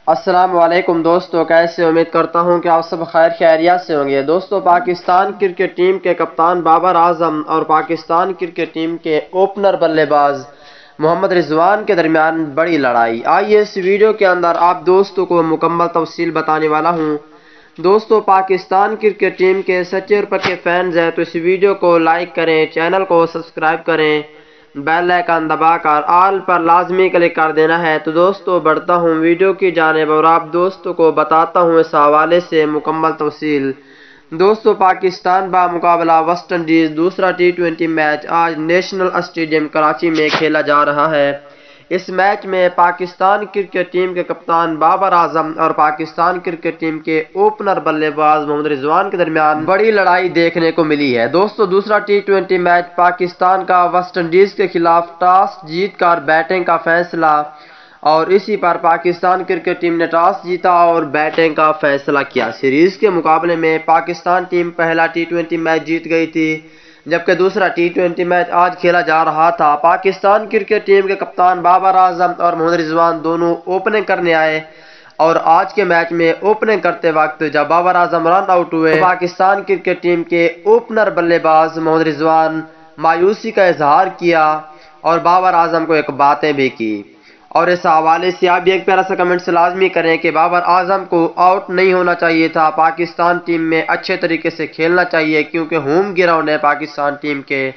السلام علیکم دوستو، کیسے؟ امید کرتا ہوں کہ آپ سب خیر خیریت سے ہوں گے۔ دوستو، پاکستان کرکٹ ٹیم کے کپتان بابر اعظم اور پاکستان کرکٹ ٹیم کے اوپنر بلے باز محمد رضوان کے درمیان بڑی لڑائی۔ آئیے اس ویڈیو کے اندر آپ دوستوں کو مکمل تفصیل بتانے والا ہوں۔ دوستو، پاکستان کرکٹ ٹیم کے سچے اور پکے فینز ہیں تو اس ویڈیو کو لائک کریں، چینل کو سبسکرائب کریں، بیل آئیکن دبا کر آل پر لازمی کلک کر دینا ہے۔ تو دوستو، بڑھتا ہوں ویڈیو کی جانب اور آپ دوستوں کو بتاتا ہوں اس حوالے سے مکمل تفصیل۔ دوستو، پاکستان بمقابلہ ویسٹ انڈیز دوسرا ٹی20 میچ آج نیشنل اسٹیڈیم کراچی میں کھیلا جا رہا ہے۔ اس میچ میں پاکستان کرکٹ ٹیم کے کپتان بابر اعظم اور پاکستان کرکٹ ٹیم کے اوپنر بلے باز محمد رضوان کے درمیان بڑی لڑائی دیکھنے کو ملی ہے۔ دوستو، دوسرا ٹی20 میچ پاکستان کا ویسٹ انڈیز کے خلاف ٹاس جیت کر بیٹنگ کا فیصلہ، اور اسی پر پاکستان کرکٹ ٹیم نے ٹاس جیتا اور بیٹنگ کا فیصلہ کیا۔ سیریز کے مقابلے میں پاکستان ٹیم پہلا ٹی20 میچ جیت گئی تھی، جبکہ دوسرا ٹی20 میچ آج کھیلا جا رہا تھا۔ پاکستان کرکٹ ٹیم کے کپتان بابر اعظم اور محمد رضوان دونوں اوپننگ کرنے آئے، اور آج کے میچ میں اوپننگ کرتے وقت جب بابر اعظم رن آؤٹ ہوئے تو پاکستان کرکٹ ٹیم کے اوپنر بلے باز محمد رضوان مایوسی کا اظہار کیا اور بابر اعظم کو ایک باتیں بھی کی، اور اس حوالے سے آپ بھی ایک پیارا سا کمنٹ لازمی کریں کہ بابر اعظم کو آؤٹ نہیں ہونا چاہیے تھا، پاکستان ٹیم میں اچھے طریقے سے کھیلنا چاہیے کیونکہ ہوم گراؤنڈ ہے پاکستان ٹیم کے،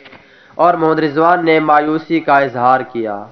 اور محمد رضوان نے مایوسی کا اظہار کیا۔